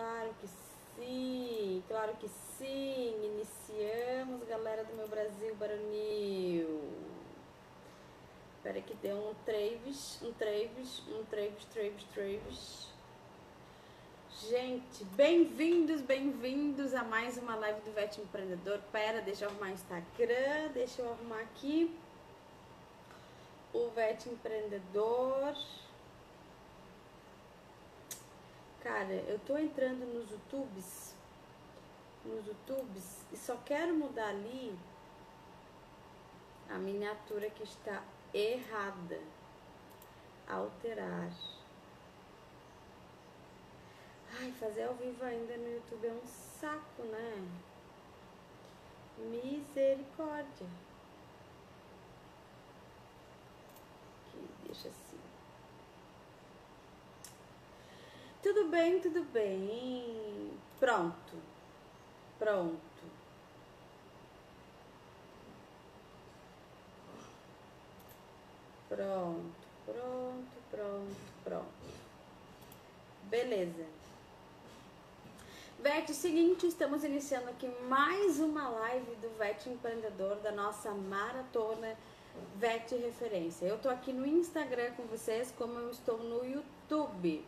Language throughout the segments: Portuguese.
Claro que sim, claro que sim. Iniciamos, galera do meu Brasil Baronil. Espera que deu um traves. Gente, bem-vindos a mais uma live do Vete Empreendedor. Pera, deixa eu arrumar o Instagram, deixa eu arrumar aqui o Vete Empreendedor. Cara, eu tô entrando nos YouTubes e só quero mudar ali a miniatura que está errada. Alterar. Ai, fazer ao vivo ainda no YouTube é um saco, né? Misericórdia. Aqui, deixa assim. Tudo bem. Pronto. Beleza. Vete, seguinte, estamos iniciando aqui mais uma live do Vete Empreendedor, da nossa maratona Vete Referência. Eu tô aqui no Instagram com vocês, como eu estou no YouTube.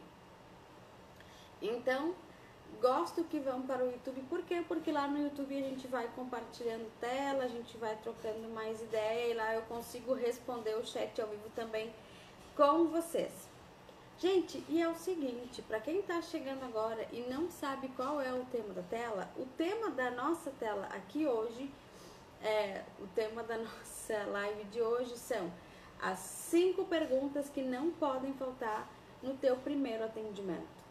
Então, gosto que vão para o YouTube. Por quê? Porque lá no YouTube a gente vai compartilhando tela, a gente vai trocando mais ideia e lá eu consigo responder o chat ao vivo também com vocês. Gente, e é o seguinte, para quem tá chegando agora e não sabe qual é o tema da tela, o tema da nossa tela aqui hoje, o tema da nossa live de hoje são as 5 perguntas que não podem faltar no teu primeiro atendimento.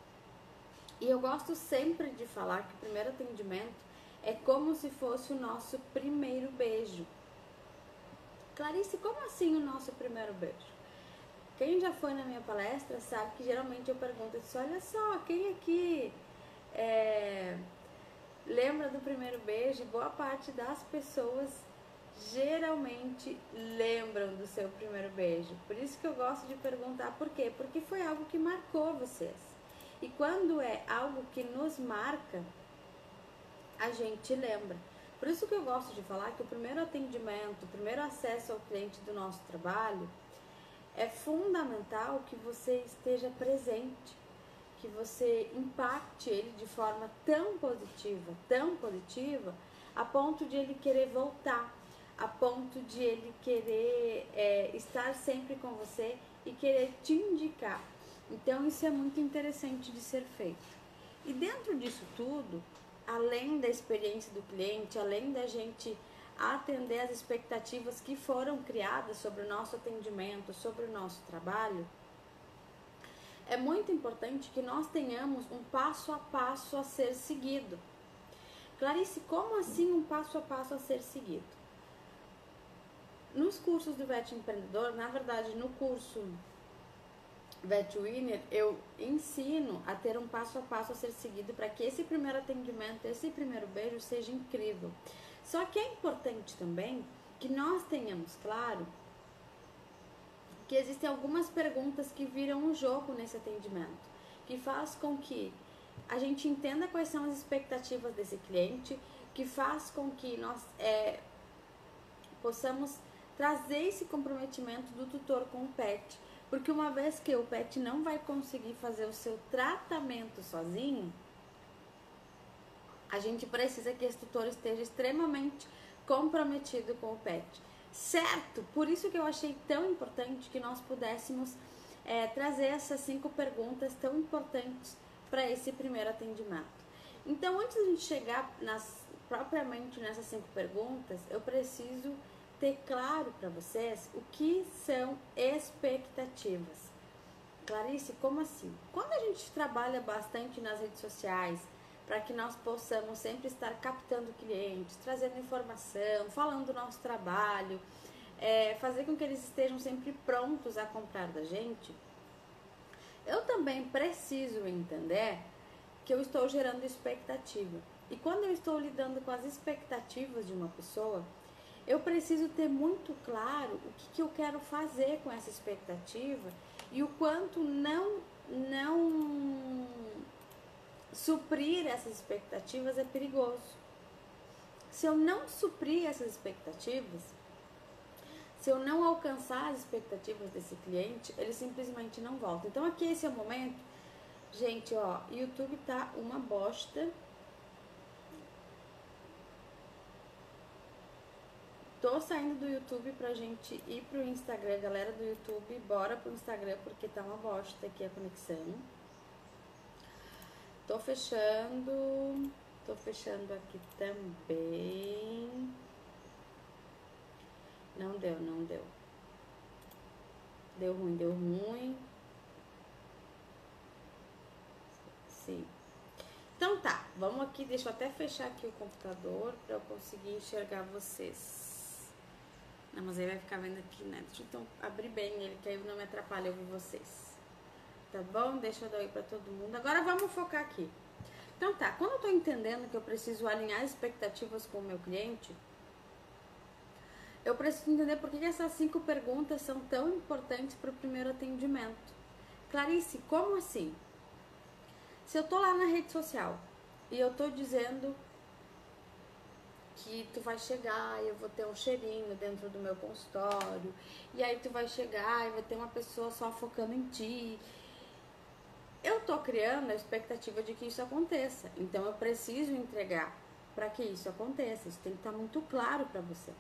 E eu gosto sempre de falar que o primeiro atendimento é como se fosse o nosso primeiro beijo. Clarice, como assim o nosso primeiro beijo? Quem já foi na minha palestra sabe que geralmente eu pergunto assim, olha só, quem aqui lembra do primeiro beijo? Boa parte das pessoas geralmente lembram do seu primeiro beijo. Por isso que eu gosto de perguntar por quê? Porque foi algo que marcou vocês. E quando é algo que nos marca, a gente lembra. Por isso que eu gosto de falar que o primeiro atendimento, o primeiro acesso ao cliente do nosso trabalho, é fundamental que você esteja presente, que você impacte ele de forma tão positiva, a ponto de ele querer voltar, a ponto de ele querer estar sempre com você e querer te indicar. Então isso é muito interessante de ser feito. E dentro disso tudo, além da experiência do cliente, além da gente atender as expectativas que foram criadas sobre o nosso atendimento, sobre o nosso trabalho, é muito importante que nós tenhamos um passo a passo a ser seguido. Clarice, como assim um passo a passo a ser seguido? Nos cursos do Vete Empreendedor, na verdade no curso Vete Winner, eu ensino a ter um passo a passo a ser seguido para que esse primeiro atendimento, esse primeiro beijo seja incrível. Só que é importante também que nós tenhamos claro que existem algumas perguntas que viram um jogo nesse atendimento, que faz com que a gente entenda quais são as expectativas desse cliente, que faz com que nós possamos trazer esse comprometimento do tutor com o pet, porque uma vez que o pet não vai conseguir fazer o seu tratamento sozinho, a gente precisa que esse tutor esteja extremamente comprometido com o pet, certo? Por isso que eu achei tão importante que nós pudéssemos trazer essas 5 perguntas tão importantes para esse primeiro atendimento. Então, antes de a gente chegar propriamente nessas 5 perguntas, eu preciso ter claro para vocês o que são expectativas. Clarice, como assim? Quando a gente trabalha bastante nas redes sociais, para que nós possamos sempre estar captando clientes, trazendo informação, falando do nosso trabalho, fazer com que eles estejam sempre prontos a comprar da gente, eu também preciso entender que eu estou gerando expectativa. E quando eu estou lidando com as expectativas de uma pessoa, eu preciso ter muito claro o que eu quero fazer com essa expectativa e o quanto não suprir essas expectativas é perigoso. Se eu não suprir essas expectativas, se eu não alcançar as expectativas desse cliente, ele simplesmente não volta. Então aqui esse é o momento, gente, ó, YouTube tá uma bosta. Tô saindo do YouTube pra gente ir pro Instagram, galera do YouTube, bora pro Instagram porque tá uma bosta aqui a conexão. Tô fechando aqui também. Não deu. Deu ruim. Sim. Então tá, vamos aqui, deixa eu até fechar aqui o computador pra eu conseguir enxergar vocês. Não, mas aí vai ficar vendo aqui, né? Deixa eu então abrir bem ele, que aí não me atrapalha eu ouvir vocês. Tá bom? Deixa eu dar oi pra todo mundo. Agora vamos focar aqui. Então tá, quando eu tô entendendo que eu preciso alinhar expectativas com o meu cliente, eu preciso entender por que essas 5 perguntas são tão importantes para o primeiro atendimento. Clarice, como assim? Se eu tô lá na rede social e eu tô dizendo que tu vai chegar e eu vou ter um cheirinho dentro do meu consultório, e aí tu vai chegar e vai ter uma pessoa só focando em ti, eu tô criando a expectativa de que isso aconteça. Então eu preciso entregar para que isso aconteça. Isso tem que estar muito claro para vocês.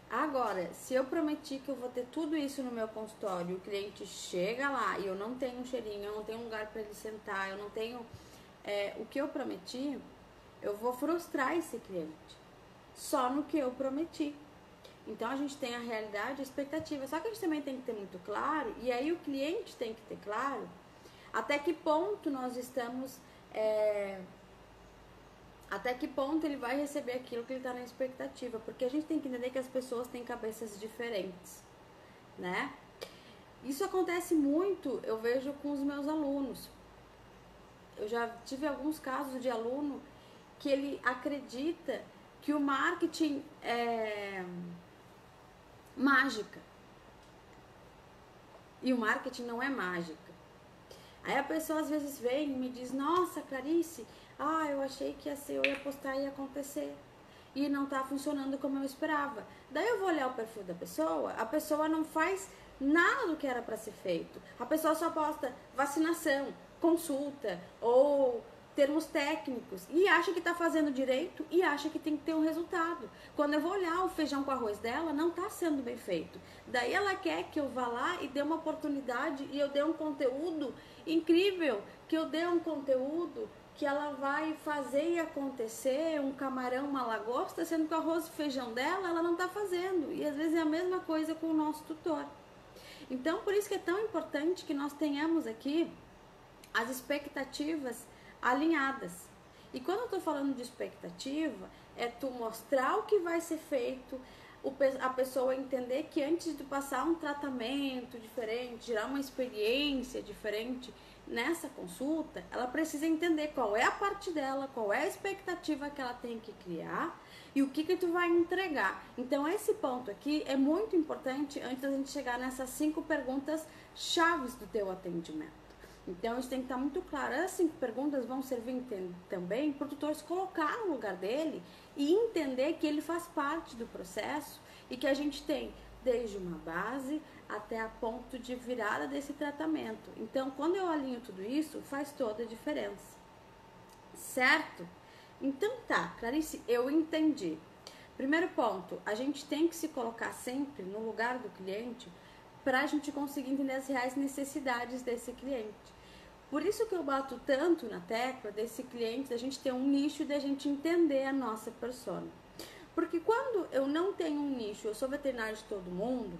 Agora, se eu prometi que eu vou ter tudo isso no meu consultório, o cliente chega lá e eu não tenho um cheirinho, eu não tenho um lugar para ele sentar, eu não tenho o que eu prometi, eu vou frustrar esse cliente só no que eu prometi. Então a gente tem a realidade e a expectativa, só que a gente também tem que ter muito claro, e aí o cliente tem que ter claro até que ponto nós estamos, até que ponto ele vai receber aquilo que ele está na expectativa, porque a gente tem que entender que as pessoas têm cabeças diferentes, né? Isso acontece muito, eu vejo com os meus alunos. Eu já tive alguns casos de aluno que ele acredita que o marketing é mágica. E o marketing não é mágica. Aí a pessoa às vezes vem e me diz, nossa, Clarice, eu achei que eu ia postar e ia acontecer. E não tá funcionando como eu esperava. Daí eu vou olhar o perfil da pessoa, a pessoa não faz nada do que era para ser feito. A pessoa só posta vacinação, consulta ou termos técnicos e acha que tá fazendo direito e acha que tem que ter um resultado. Quando eu vou olhar o feijão com arroz dela, não tá sendo bem feito. Daí ela quer que eu vá lá e dê uma oportunidade e eu dê um conteúdo incrível, que eu dê um conteúdo que ela vai fazer e acontecer, um camarão, uma lagosta, sendo que o arroz e feijão dela, ela não tá fazendo. E às vezes é a mesma coisa com o nosso tutor. Então, por isso que é tão importante que nós tenhamos aqui as expectativas alinhadas. E quando eu tô falando de expectativa, é tu mostrar o que vai ser feito, a pessoa entender que antes de passar um tratamento diferente, gerar uma experiência diferente nessa consulta, ela precisa entender qual é a parte dela, qual é a expectativa que ela tem que criar e o que tu vai entregar. Então esse ponto aqui é muito importante antes da gente chegar nessas 5 perguntas chaves do teu atendimento. Então, isso tem que estar muito claro. Essas 5 perguntas vão servir também para o tutor se colocar no lugar dele e entender que ele faz parte do processo e que a gente tem desde uma base até a ponto de virada desse tratamento. Então, quando eu alinho tudo isso, faz toda a diferença. Certo? Então tá, Clarice, eu entendi. Primeiro ponto, a gente tem que se colocar sempre no lugar do cliente para a gente conseguir entender as reais necessidades desse cliente. Por isso que eu bato tanto na tecla desse cliente, da gente ter um nicho, da gente entender a nossa persona. Porque quando eu não tenho um nicho, eu sou veterinária de todo mundo,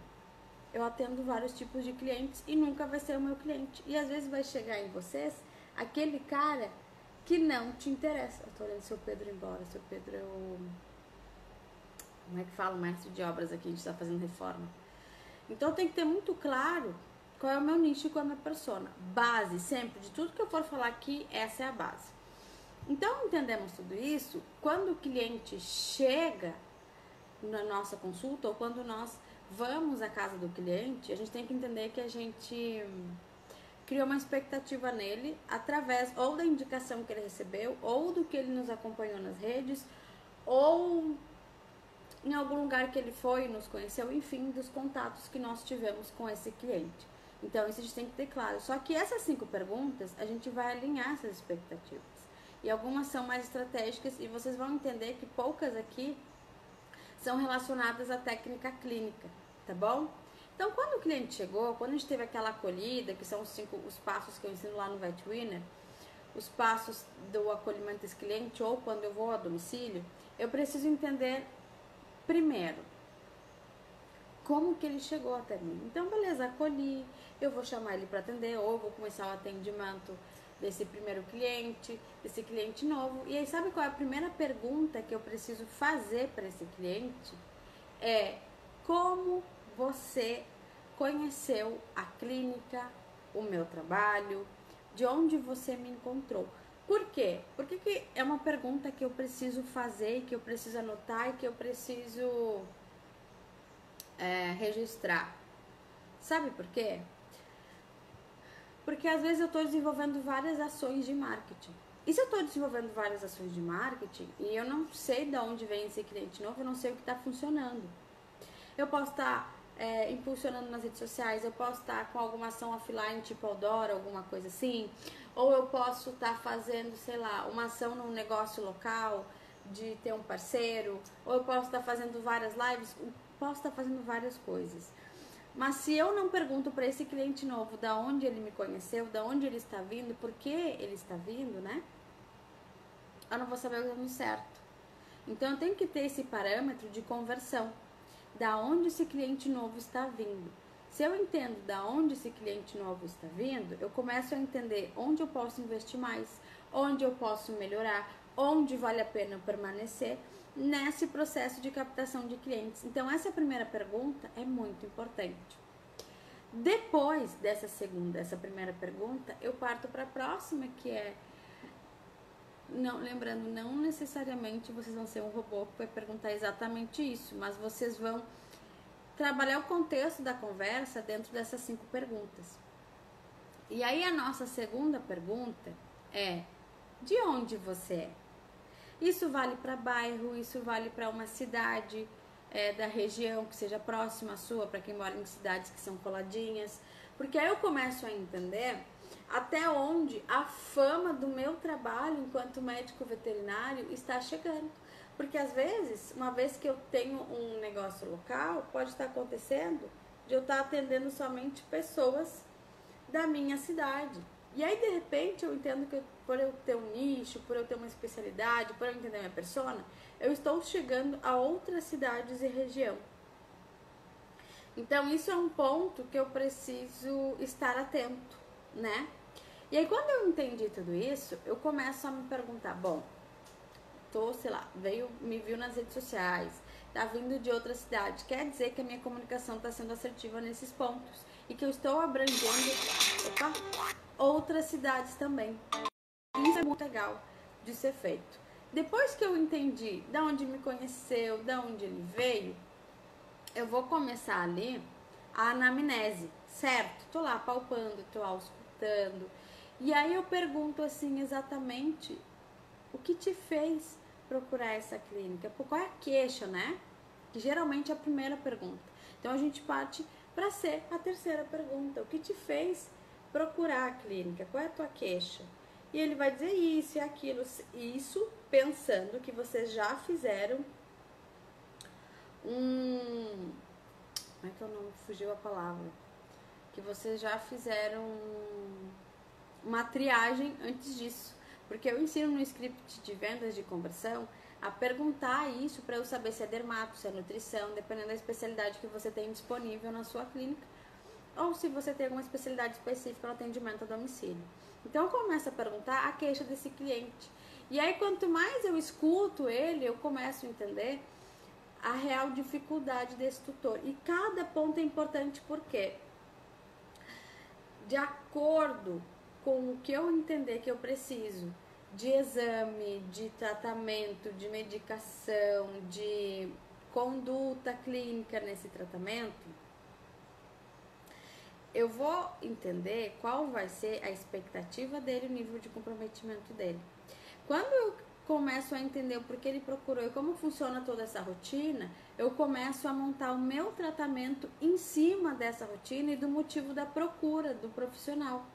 eu atendo vários tipos de clientes e nunca vai ser o meu cliente. E às vezes vai chegar em vocês aquele cara que não te interessa. Eu tô olhando o seu Pedro embora, seu Pedro é o... Como é que fala? O mestre de obras aqui, a gente tá fazendo reforma. Então tem que ter muito claro qual é o meu nicho e qual é a minha persona. Base, sempre, de tudo que eu for falar aqui, essa é a base. Então, entendemos tudo isso, quando o cliente chega na nossa consulta ou quando nós vamos à casa do cliente, a gente tem que entender que a gente criou uma expectativa nele através ou da indicação que ele recebeu, ou do que ele nos acompanhou nas redes, ou em algum lugar que ele foi, nos conheceu, enfim, dos contatos que nós tivemos com esse cliente. Então, isso a gente tem que ter claro. Só que essas 5 perguntas, a gente vai alinhar essas expectativas. E algumas são mais estratégicas e vocês vão entender que poucas aqui são relacionadas à técnica clínica, tá bom? Então, quando o cliente chegou, quando a gente teve aquela acolhida, que são os passos que eu ensino lá no Vet Winner, os passos do acolhimento desse cliente, ou quando eu vou a domicílio, eu preciso entender primeiro como que ele chegou até mim. Então, beleza, acolhi, eu vou chamar ele para atender, ou eu vou começar o atendimento desse primeiro cliente, desse cliente novo. E aí, sabe qual é a primeira pergunta que eu preciso fazer para esse cliente? É: como você conheceu a clínica, o meu trabalho, de onde você me encontrou? Por quê? Porque que é uma pergunta que eu preciso fazer, que eu preciso anotar e que eu preciso registrar. Sabe por quê? Porque às vezes eu estou desenvolvendo várias ações de marketing. E se eu estou desenvolvendo várias ações de marketing e eu não sei de onde vem esse cliente novo, eu não sei o que está funcionando. Eu posso estar impulsionando nas redes sociais, eu posso estar com alguma ação offline, tipo outdoor, alguma coisa assim, ou eu posso estar fazendo, sei lá, uma ação num negócio local, de ter um parceiro, ou eu posso estar fazendo várias lives, posso estar fazendo várias coisas. Mas se eu não pergunto para esse cliente novo da onde ele me conheceu, da onde ele está vindo, por que ele está vindo, né? Eu não vou saber o caminho certo. Então eu tenho que ter esse parâmetro de conversão. Da onde esse cliente novo está vindo. Se eu entendo da onde esse cliente novo está vindo, eu começo a entender onde eu posso investir mais, onde eu posso melhorar, onde vale a pena permanecer nesse processo de captação de clientes. Então, essa primeira pergunta é muito importante. Depois dessa primeira pergunta, eu parto para a próxima, que é... Lembrando, não necessariamente vocês vão ser um robô que vai perguntar exatamente isso, mas vocês vão trabalhar o contexto da conversa dentro dessas 5 perguntas. E aí a nossa segunda pergunta é: de onde você é? Isso vale para bairro, isso vale para uma cidade da região que seja próxima à sua, para quem mora em cidades que são coladinhas, porque aí eu começo a entender até onde a fama do meu trabalho enquanto médico veterinário está chegando. Porque às vezes, uma vez que eu tenho um negócio local, pode estar acontecendo de eu estar atendendo somente pessoas da minha cidade. E aí, de repente, eu entendo que por eu ter um nicho, por eu ter uma especialidade, por eu entender minha persona, eu estou chegando a outras cidades e região. Então, isso é um ponto que eu preciso estar atento, né? E aí, quando eu entendi tudo isso, eu começo a me perguntar, bom, sei lá, me viu nas redes sociais, tá vindo de outra cidade, quer dizer que a minha comunicação está sendo assertiva nesses pontos e que eu estou abrangendo outras cidades também. Isso é muito legal de ser feito. Depois que eu entendi de onde me conheceu, de onde ele veio, eu vou começar ali a anamnese, certo? Tô lá palpando, tô auscultando. E aí eu pergunto assim exatamente o que te fez procurar essa clínica? Qual é a queixa, né? Que geralmente é a primeira pergunta. Então a gente parte para ser a terceira pergunta. O que te fez procurar a clínica? Qual é a tua queixa? E ele vai dizer isso e aquilo. Isso pensando que vocês já fizeram como é que é o nome? Fugiu a palavra. Que vocês já fizeram uma triagem antes disso. Porque eu ensino no script de vendas de conversão a perguntar isso para eu saber se é dermato, se é nutrição, dependendo da especialidade que você tem disponível na sua clínica, ou se você tem alguma especialidade específica no atendimento a domicílio. Então eu começo a perguntar a queixa desse cliente. E aí quanto mais eu escuto ele, eu começo a entender a real dificuldade desse tutor. E cada ponto é importante porque, de acordo com o que eu entender que eu preciso de exame, de tratamento, de medicação, de conduta clínica nesse tratamento, eu vou entender qual vai ser a expectativa dele, o nível de comprometimento dele. Quando eu começo a entender o porquê ele procurou e como funciona toda essa rotina, eu começo a montar o meu tratamento em cima dessa rotina e do motivo da procura do profissional,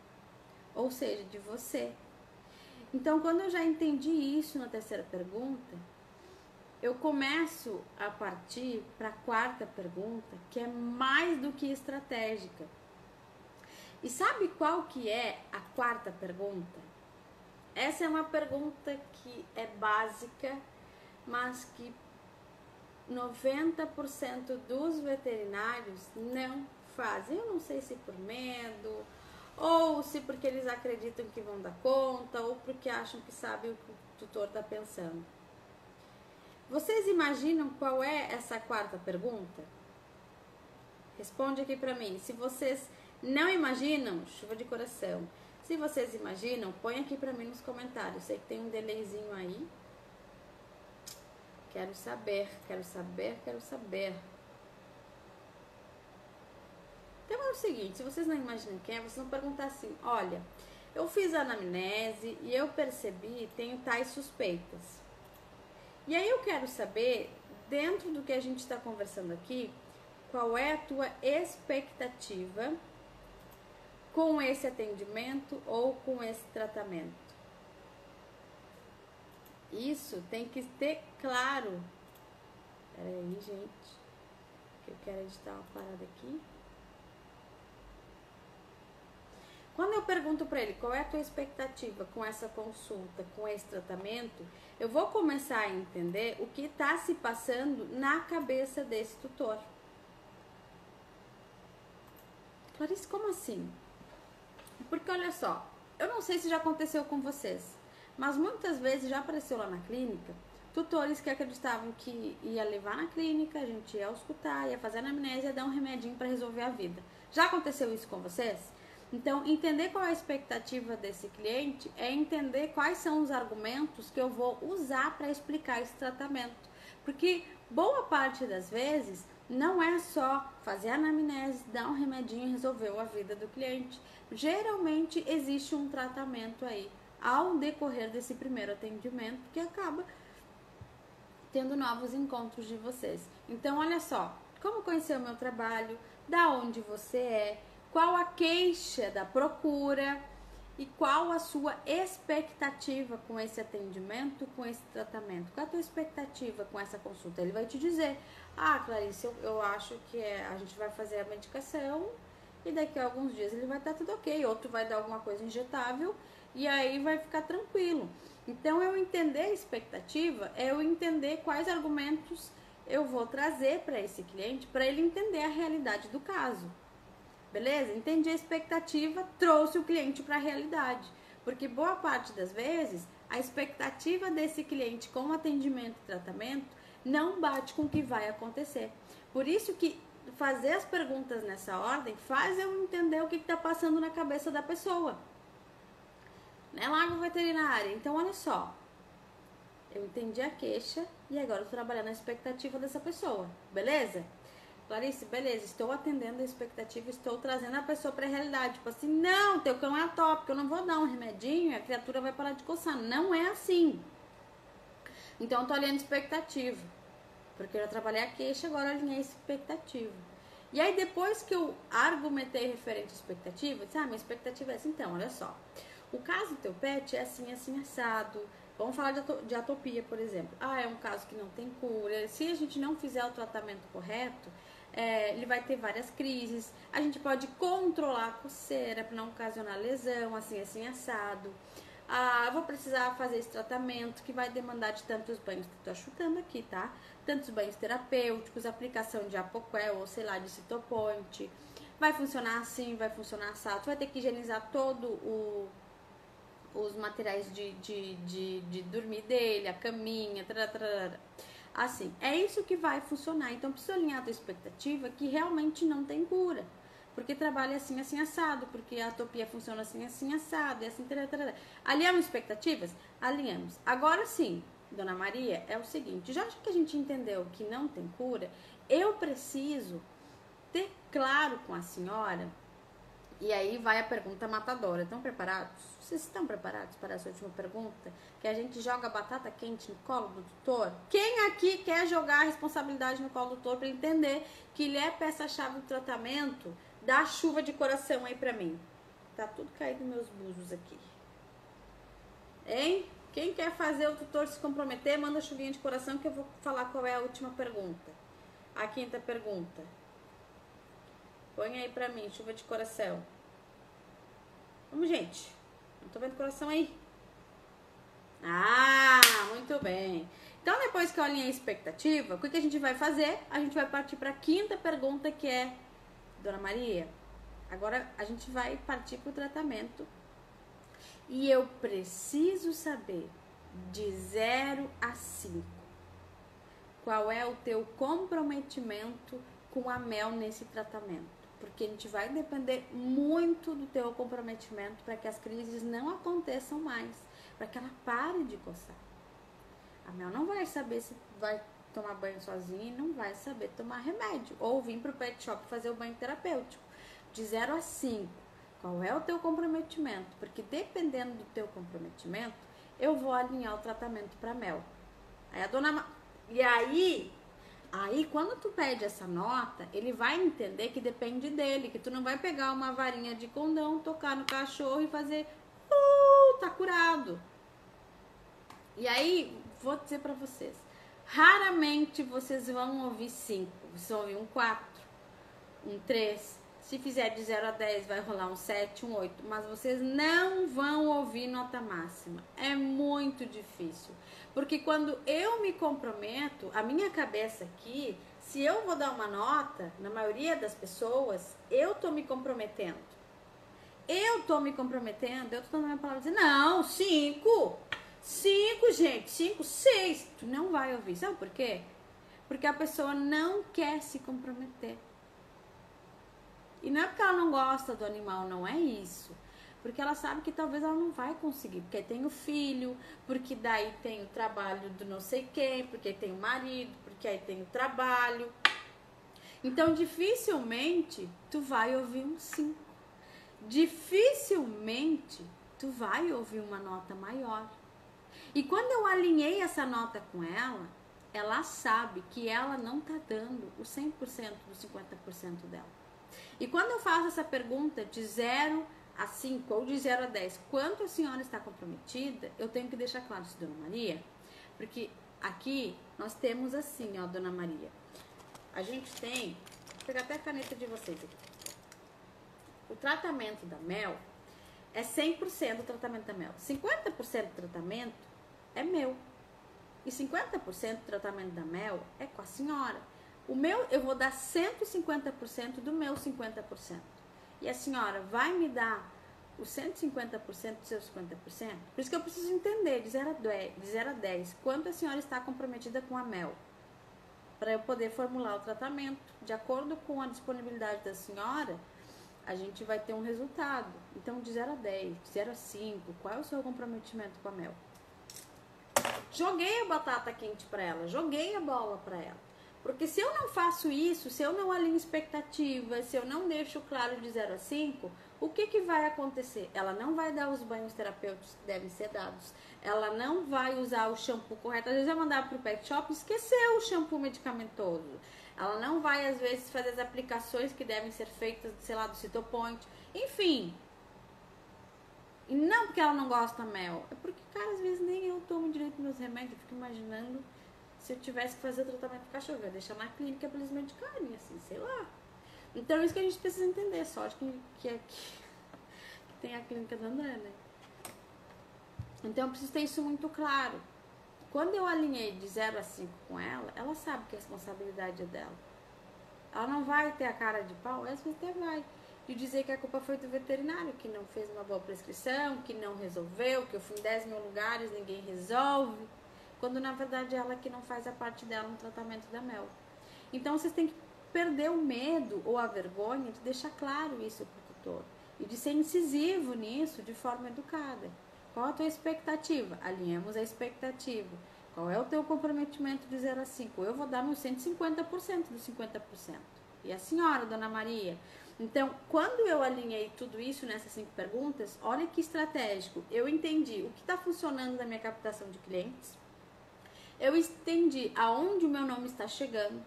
ou seja, de você. Então, quando eu já entendi isso na terceira pergunta, eu começo a partir para a quarta pergunta, que é mais do que estratégica. E sabe qual que é a quarta pergunta? Essa é uma pergunta que é básica, mas que 90% dos veterinários não fazem. Eu não sei se por medo, ou se porque eles acreditam que vão dar conta, ou porque acham que sabem o que o tutor está pensando. Vocês imaginam qual é essa quarta pergunta? Responde aqui para mim. Se vocês não imaginam, chuva de coração. Se vocês imaginam, põe aqui para mim nos comentários. Sei que tem um delayzinho aí. Quero saber, quero saber, quero saber. Então é o seguinte, se vocês não imaginam quem é, vocês vão perguntar assim, olha, eu fiz a anamnese e eu percebi, tenho tais suspeitas. E aí eu quero saber, dentro do que a gente está conversando aqui, qual é a tua expectativa com esse atendimento ou com esse tratamento. Isso tem que ter claro. Pera aí, gente, que eu quero editar uma parada aqui. Quando eu pergunto para ele qual é a tua expectativa com essa consulta, com esse tratamento, eu vou começar a entender o que está se passando na cabeça desse tutor. Clarice, como assim? Porque olha só, eu não sei se já aconteceu com vocês, mas muitas vezes já apareceu lá na clínica tutores que acreditavam que ia levar na clínica, a gente ia auscultar, ia fazer anamnese, ia dar um remedinho para resolver a vida. Já aconteceu isso com vocês? Então, entender qual é a expectativa desse cliente é entender quais são os argumentos que eu vou usar para explicar esse tratamento. Porque boa parte das vezes não é só fazer a anamnese, dar um remedinho e resolver a vida do cliente. Geralmente existe um tratamento aí ao decorrer desse primeiro atendimento que acaba tendo novos encontros de vocês. Então, olha só, como conhecer o meu trabalho, da onde você é, qual a queixa da procura e qual a sua expectativa com esse atendimento, com esse tratamento. Qual a tua expectativa com essa consulta? Ele vai te dizer, ah, Clarice, eu acho que a gente vai fazer a medicação e daqui a alguns dias ele vai estar tudo ok, outro vai dar alguma coisa injetável e aí vai ficar tranquilo. Então, eu entender a expectativa é eu entender quais argumentos eu vou trazer para esse cliente, para ele entender a realidade do caso. Beleza? Entendi a expectativa, trouxe o cliente para a realidade. Porque boa parte das vezes, a expectativa desse cliente com atendimento e tratamento não bate com o que vai acontecer. Por isso que fazer as perguntas nessa ordem faz eu entender o que está passando na cabeça da pessoa. Né, Lago Veterinária? Então, olha só. Eu entendi a queixa e agora eu estou trabalhando na expectativa dessa pessoa. Beleza? Clarice, beleza, estou atendendo a expectativa, estou trazendo a pessoa para a realidade. Tipo assim, não, teu cão é atópico, eu não vou dar um remedinho e a criatura vai parar de coçar. Não é assim. Então, eu estou alinhando expectativa. Porque eu já trabalhei a queixa, agora eu alinhei a expectativa. E aí, depois que eu argumentei referente à expectativa, eu disse, minha expectativa é assim, então, olha só. O caso do teu pet é assim, assim, assado. Vamos falar de atopia, por exemplo. É um caso que não tem cura. Se a gente não fizer o tratamento correto, ele vai ter várias crises. A gente pode controlar a coceira para não ocasionar lesão, assim, assim, assado. Eu vou precisar fazer esse tratamento que vai demandar de tantos banhos, tô chutando aqui, tá? Tantos banhos terapêuticos, aplicação de apoquel ou sei lá, de citoponte. Vai funcionar assim, vai funcionar assado. Vai ter que higienizar todo os materiais de dormir dele, a caminha, assim, é isso que vai funcionar. Então, precisa alinhar a tua expectativa que realmente não tem cura, porque trabalha assim, assim, assado, porque a atopia funciona assim, assim, assado, e assim, Alinhamos expectativas? Alinhamos. Agora sim, Dona Maria, é o seguinte, já que a gente entendeu que não tem cura, eu preciso ter claro com a senhora E aí vai a pergunta matadora. Estão preparados? Vocês estão preparados para essa última pergunta? Que a gente joga batata quente no colo do tutor? Quem aqui quer jogar a responsabilidade no colo do tutor para entender que ele é peça-chave do tratamento? Dá chuva de coração aí pra mim. Tá tudo caído nos meus búzios aqui. Hein? Quem quer fazer o tutor se comprometer, manda chuvinha de coração que eu vou falar qual é a última pergunta. A quinta pergunta. Põe aí pra mim, chuva de coração. Vamos, gente. Não tô vendo coração aí. Ah, muito bem. Então, depois que eu alinhei a expectativa, o que a gente vai fazer? A gente vai partir pra quinta pergunta, que é: Dona Maria, agora a gente vai partir pro tratamento. E eu preciso saber, de 0 a 5, qual é o teu comprometimento com a Mel nesse tratamento. Porque a gente vai depender muito do teu comprometimento para que as crises não aconteçam mais, para que ela pare de coçar. A Mel não vai saber se vai tomar banho sozinha e não vai saber tomar remédio, ou vir para o pet shop fazer o banho terapêutico. De 0 a 5, qual é o teu comprometimento? Porque dependendo do teu comprometimento, eu vou alinhar o tratamento para Mel. Aí a dona... E aí, quando tu pede essa nota, ele vai entender que depende dele, que tu não vai pegar uma varinha de condão, tocar no cachorro e fazer tá curado. E aí, vou dizer pra vocês, raramente vocês vão ouvir 5, vocês vão ouvir um 4, um 3, se fizer de 0 a 10 vai rolar um 7, um 8, mas vocês não vão ouvir nota máxima, é muito difícil. Porque quando eu me comprometo, a minha cabeça aqui, se eu vou dar uma nota, na maioria das pessoas, eu tô me comprometendo. Eu tô dando a minha palavra e dizer, não, 5, gente, 5, 6. Tu não vai ouvir, sabe por quê? Porque a pessoa não quer se comprometer. E não é porque ela não gosta do animal, não é isso. Porque ela sabe que talvez ela não vai conseguir, porque tem o filho, porque daí tem o trabalho do não sei quem, porque tem o marido, porque aí tem o trabalho. Então, dificilmente tu vai ouvir um 5. Dificilmente tu vai ouvir uma nota maior. E quando eu alinhei essa nota com ela, ela sabe que ela não tá dando o 100% dos 50% dela. E quando eu faço essa pergunta de 0 a 5 ou de 0 a 10, quanto a senhora está comprometida, eu tenho que deixar claro isso, Dona Maria, porque aqui nós temos assim, ó, Dona Maria, a gente tem, vou pegar até a caneta de vocês aqui, o tratamento da Mel é 100% do tratamento da Mel, 50% do tratamento é meu, e 50% do tratamento da Mel é com a senhora. O meu, eu vou dar 150% do meu 50%. E a senhora vai me dar os 150% dos seus 50%? Por isso que eu preciso entender, de 0 a 10, quanto a senhora está comprometida com a Mel. Para eu poder formular o tratamento. De acordo com a disponibilidade da senhora, a gente vai ter um resultado. Então, de 0 a 10, de 0 a 5, qual é o seu comprometimento com a Mel? Joguei a batata quente para ela, joguei a bola para ela. Porque se eu não faço isso, se eu não alinho expectativas, se eu não deixo claro de 0 a 5, o que vai acontecer? Ela não vai dar os banhos terapêuticos que devem ser dados. Ela não vai usar o shampoo correto. Às vezes eu mandar para o pet shop e esqueceu o shampoo medicamentoso. Ela não vai, às vezes, fazer as aplicações que devem ser feitas, sei lá, do Cytopoint. Enfim. E não porque ela não gosta da Mel. É porque, cara, às vezes nem eu tomo direito meus remédios. Eu fico imaginando... Se eu tivesse que fazer o tratamento do cachorro, eu ia deixar na clínica pra eles medicarem, assim, sei lá. Então é isso que a gente precisa entender. Sorte que tem a clínica da André, né? Então eu preciso ter isso muito claro. Quando eu alinhei de 0 a 5 com ela, ela sabe que a responsabilidade é dela. Ela não vai ter a cara de pau, às vezes até vai. De dizer que a culpa foi do veterinário, que não fez uma boa prescrição, que não resolveu, que eu fui em 10 mil lugares, ninguém resolve. Quando na verdade ela que não faz a parte dela no tratamento da Mel. Então vocês têm que perder o medo ou a vergonha de deixar claro isso para o tutor. E de ser incisivo nisso de forma educada. Qual a tua expectativa? Alinhamos a expectativa. Qual é o teu comprometimento de 0 a 5? Eu vou dar meu 150% dos 50%. E a senhora, Dona Maria? Então, quando eu alinhei tudo isso nessas 5 perguntas, olha que estratégico. Eu entendi o que está funcionando na minha captação de clientes. Eu entendi aonde o meu nome está chegando.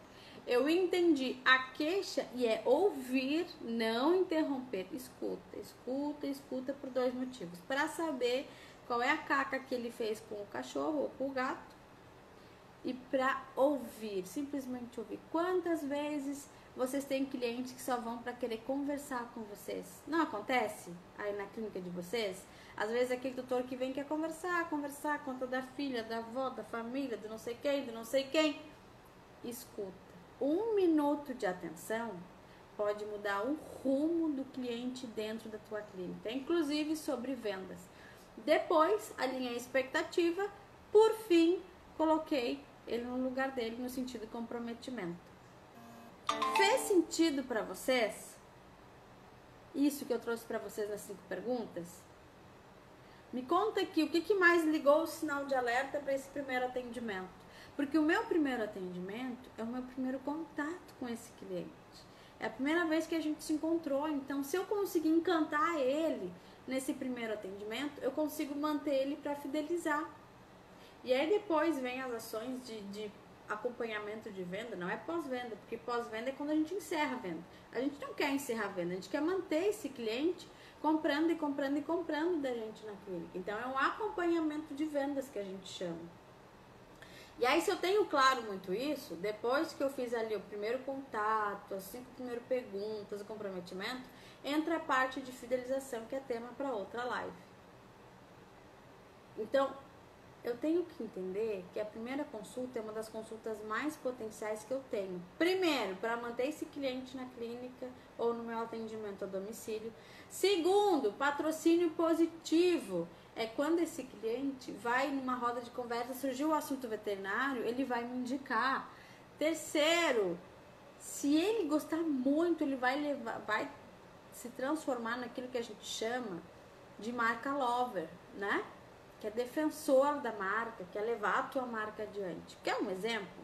Eu entendi a queixa e é ouvir, não interromper. Escuta por 2 motivos. Para saber qual é a caca que ele fez com o cachorro ou com o gato. E para ouvir, simplesmente ouvir. Quantas vezes vocês têm clientes que só vão para querer conversar com vocês? Não acontece aí na clínica de vocês? Às vezes aquele doutor que vem quer conversar, conta da filha, da avó, da família, do não sei quem, do não sei quem. Escuta. 1 minuto de atenção pode mudar o rumo do cliente dentro da tua clínica, inclusive sobre vendas. Depois, alinhei a expectativa, por fim, coloquei ele no lugar dele no sentido de comprometimento. Fez sentido para vocês? Isso que eu trouxe para vocês nas 5 perguntas? Me conta aqui o que mais ligou o sinal de alerta para esse primeiro atendimento. Porque o meu primeiro atendimento é o meu primeiro contato com esse cliente. É a primeira vez que a gente se encontrou. Então, se eu conseguir encantar ele nesse primeiro atendimento, eu consigo manter ele para fidelizar. E aí depois vem as ações de acompanhamento de venda, não é pós-venda, porque pós-venda é quando a gente encerra a venda. A gente não quer encerrar a venda, a gente quer manter esse cliente comprando da gente na clínica. Então é um acompanhamento de vendas que a gente chama. E aí, se eu tenho claro muito isso, depois que eu fiz ali o primeiro contato, as 5 primeiras perguntas, o comprometimento, entra a parte de fidelização, que é tema para outra live. Então, eu tenho que entender que a primeira consulta é uma das consultas mais potenciais que eu tenho. Primeiro, para manter esse cliente na clínica ou no meu atendimento a domicílio. Segundo, patrocínio positivo. É quando esse cliente vai numa roda de conversa, surgiu o assunto veterinário, ele vai me indicar. Terceiro, se ele gostar muito, ele vai se transformar naquilo que a gente chama de marca lover, né? Que é defensor da marca, quer levar a tua marca adiante. Quer um exemplo?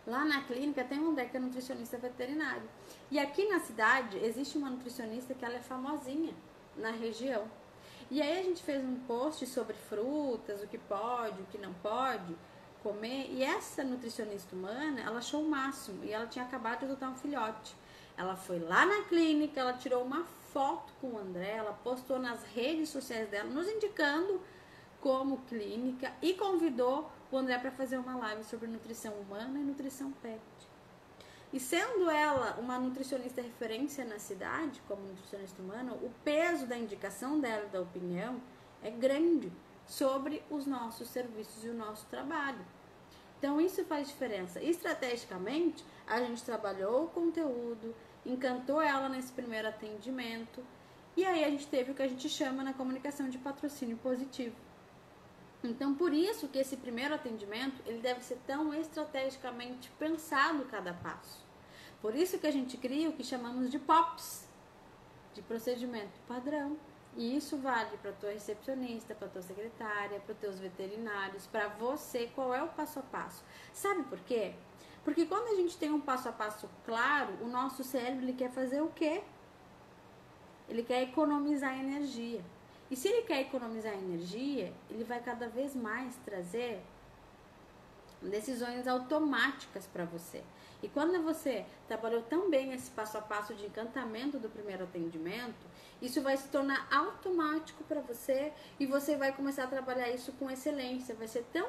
Lá na clínica tem um que é nutricionista veterinário. E aqui na cidade existe uma nutricionista que ela é famosinha na região. E aí a gente fez um post sobre frutas, o que pode, o que não pode comer. E essa nutricionista humana, ela achou o máximo. E ela tinha acabado de adotar um filhote. Ela foi lá na clínica, ela tirou uma foto com o André, ela postou nas redes sociais dela, nos indicando como clínica e convidou o André para fazer uma live sobre nutrição humana e nutrição pet. E sendo ela uma nutricionista referência na cidade, como nutricionista humana, o peso da indicação dela e da opinião é grande sobre os nossos serviços e o nosso trabalho. Então isso faz diferença. Estrategicamente, a gente trabalhou o conteúdo, encantou ela nesse primeiro atendimento e aí a gente teve o que a gente chama na comunicação de patrocínio positivo. Então, por isso que esse primeiro atendimento, ele deve ser tão estrategicamente pensado cada passo. Por isso que a gente cria o que chamamos de POPs, de procedimento padrão. E isso vale para a tua recepcionista, para a tua secretária, para os teus veterinários, para você, qual é o passo a passo. Sabe por quê? Porque quando a gente tem um passo a passo claro, o nosso cérebro ele quer fazer o quê? Ele quer economizar energia. E se ele quer economizar energia, ele vai cada vez mais trazer decisões automáticas para você. E quando você trabalhou tão bem esse passo a passo de encantamento do primeiro atendimento, isso vai se tornar automático para você e você vai começar a trabalhar isso com excelência. Vai ser tão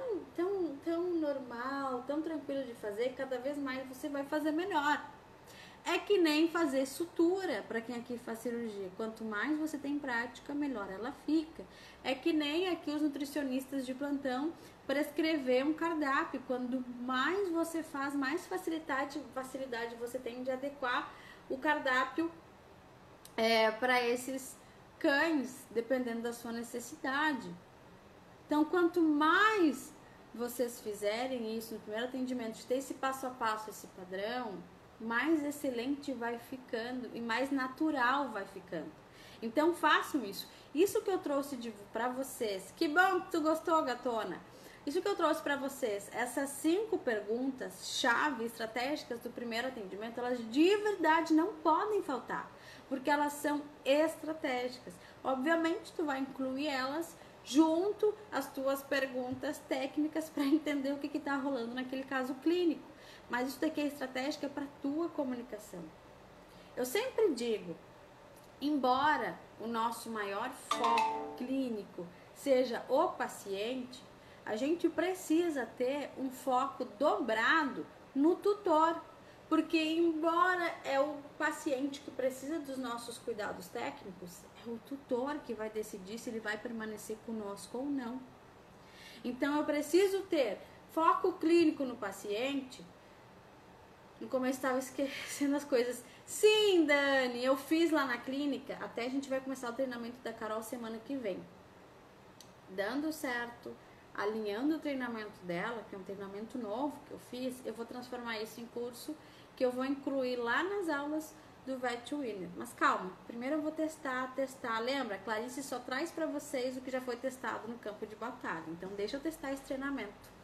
normal, tão tranquilo de fazer, cada vez mais você vai fazer melhor. É que nem fazer sutura para quem aqui faz cirurgia. Quanto mais você tem prática, melhor ela fica. É que nem aqui os nutricionistas de plantão prescrever um cardápio. Quando mais você faz, mais facilidade você tem de adequar o cardápio para esses cães, dependendo da sua necessidade. Então, quanto mais vocês fizerem isso no primeiro atendimento, de ter esse passo a passo, esse padrão, mais excelente vai ficando e mais natural vai ficando. Então façam isso. Isso que eu trouxe para vocês. Que bom que tu gostou, gatona. Isso que eu trouxe para vocês, essas 5 perguntas chave estratégicas do primeiro atendimento, elas de verdade não podem faltar, porque elas são estratégicas. Obviamente, tu vai incluir elas junto às tuas perguntas técnicas para entender o que está rolando naquele caso clínico. Mas isso daqui é estratégica para a tua comunicação. Eu sempre digo, embora o nosso maior foco clínico seja o paciente, a gente precisa ter um foco dobrado no tutor, porque embora é o paciente que precisa dos nossos cuidados técnicos, é o tutor que vai decidir se ele vai permanecer conosco ou não. Então eu preciso ter foco clínico no paciente. No começo estava esquecendo as coisas. Sim, Dani, eu fiz lá na clínica, até a gente vai começar o treinamento da Carol semana que vem. Dando certo, alinhando o treinamento dela, que é um treinamento novo que eu fiz, eu vou transformar isso em curso que eu vou incluir lá nas aulas do Vet Winner. Mas calma, primeiro eu vou testar. Lembra, Clarice só traz para vocês o que já foi testado no campo de batalha. Então deixa eu testar esse treinamento.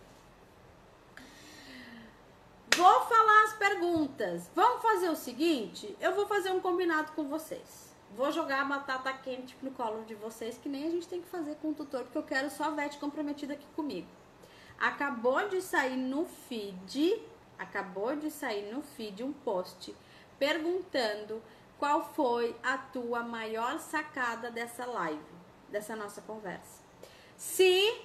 Vou falar as perguntas. Vamos fazer o seguinte, eu vou fazer um combinado com vocês. Vou jogar a batata quente no colo de vocês, que nem a gente tem que fazer com o tutor, porque eu quero só vet comprometida aqui comigo. Acabou de sair no feed um post perguntando qual foi a tua maior sacada dessa live, dessa nossa conversa. Se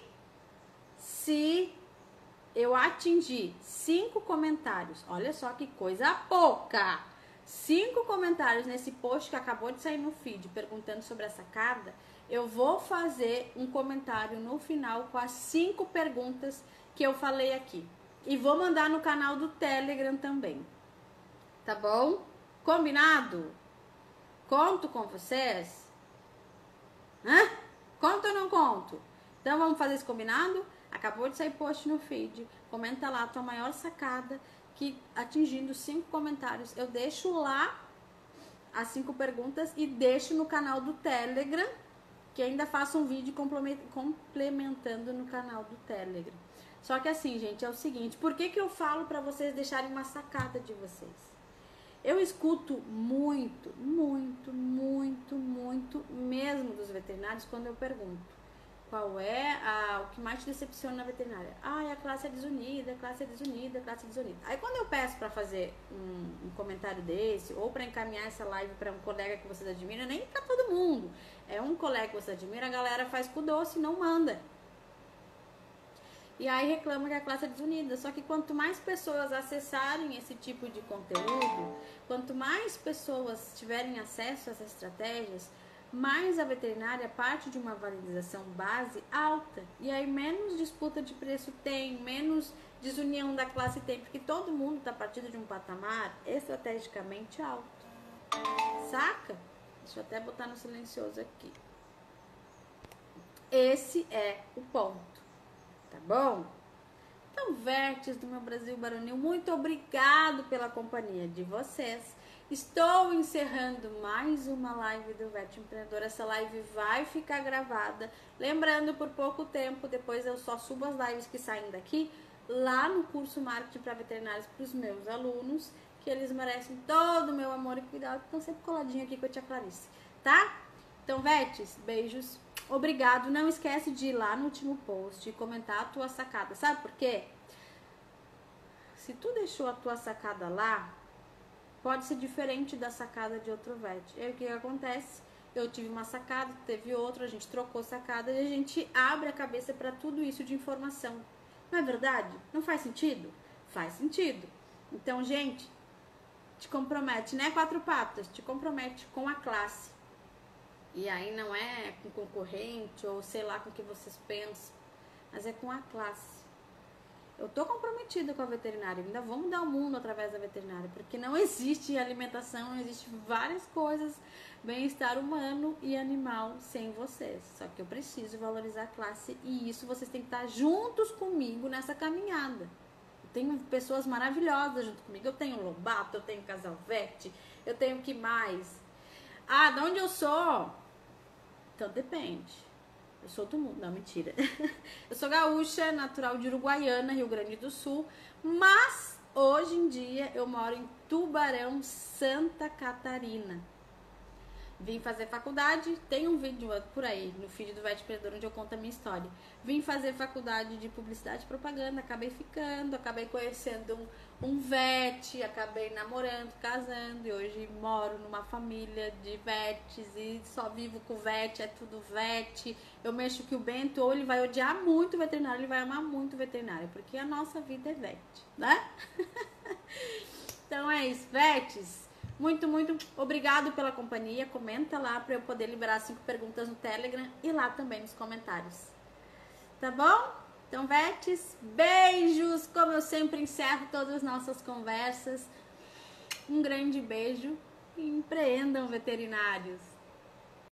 eu atingir 5 comentários, olha só que coisa pouca, 5 comentários nesse post que acabou de sair no feed perguntando sobre a sacada, eu vou fazer um comentário no final com as 5 perguntas que eu falei aqui. E vou mandar no canal do Telegram também. Tá bom? Combinado? Conto com vocês? Hã? Conto ou não conto? Então vamos fazer esse combinado? Acabou de sair post no feed. Comenta lá a tua maior sacada, que atingindo 5 comentários, eu deixo lá as 5 perguntas e deixo no canal do Telegram, que ainda faço um vídeo complementando no canal do Telegram. Só que assim, gente, é o seguinte, por que eu falo para vocês deixarem uma sacada de vocês? Eu escuto muito mesmo dos veterinários quando eu pergunto qual é o que mais te decepciona na veterinária. A classe é desunida, a classe é desunida, a classe é desunida. Aí quando eu peço para fazer um comentário desse, ou para encaminhar essa live para um colega que vocês admiram, nem para todo mundo, é um colega que você admira, a galera faz com doce e não manda. E aí reclama que a classe é desunida. Só que quanto mais pessoas acessarem esse tipo de conteúdo, quanto mais pessoas tiverem acesso a essas estratégias, mais a veterinária parte de uma valorização base alta. E aí menos disputa de preço tem, menos desunião da classe tem, porque todo mundo está partindo de um patamar estrategicamente alto. Saca? Deixa eu até botar no silencioso aqui. Esse é o ponto. Tá bom? Então, Vertes do meu Brasil Baronil, muito obrigado pela companhia de vocês. Estou encerrando mais uma live do Vet Empreendedor. Essa live vai ficar gravada. Lembrando, por pouco tempo, depois eu só subo as lives que saem daqui, lá no curso Marketing para Veterinários para os meus alunos, que eles merecem todo o meu amor e cuidado, estão sempre coladinho aqui com a tia Clarice, tá? Então, Vetes, beijos. Obrigado, não esquece de ir lá no último post e comentar a tua sacada. Sabe por quê? Se tu deixou a tua sacada lá, pode ser diferente da sacada de outro vet. E aí o que acontece? Eu tive uma sacada, teve outra, a gente trocou sacada e a gente abre a cabeça para tudo isso de informação. Não é verdade? Não faz sentido? Faz sentido. Então, gente, te compromete, não é 4 patas, te compromete com a classe. E aí não é com concorrente ou sei lá com o que vocês pensam, mas é com a classe. Eu tô comprometida com a veterinária, ainda vou mudar o mundo através da veterinária, porque não existe alimentação, não existe várias coisas, bem-estar humano e animal sem vocês. Só que eu preciso valorizar a classe e isso vocês têm que estar juntos comigo nessa caminhada. Eu tenho pessoas maravilhosas junto comigo, eu tenho Lobato, eu tenho Casalvete, eu tenho o que mais? Ah, de onde eu sou? Então depende. Eu sou do mundo, não, mentira. Eu sou gaúcha, natural de Uruguaiana, Rio Grande do Sul, mas hoje em dia eu moro em Tubarão, Santa Catarina. Vim fazer faculdade, tem um vídeo por aí no feed do Vete Empreendedor onde eu conto a minha história. Vim fazer faculdade de publicidade e propaganda, acabei ficando, acabei conhecendo um Vete, acabei namorando, casando e hoje moro numa família de Vetes e só vivo com Vete, é tudo Vete. Eu mexo que o Bento ou ele vai odiar muito o veterinário, ele vai amar muito o veterinário, porque a nossa vida é Vete, né? Então é isso, Vetes. Muito, muito obrigado pela companhia. Comenta lá para eu poder liberar 5 perguntas no Telegram e lá também nos comentários. Tá bom? Então, Vetes, beijos. Como eu sempre encerro todas as nossas conversas. Um grande beijo e empreendam, veterinários.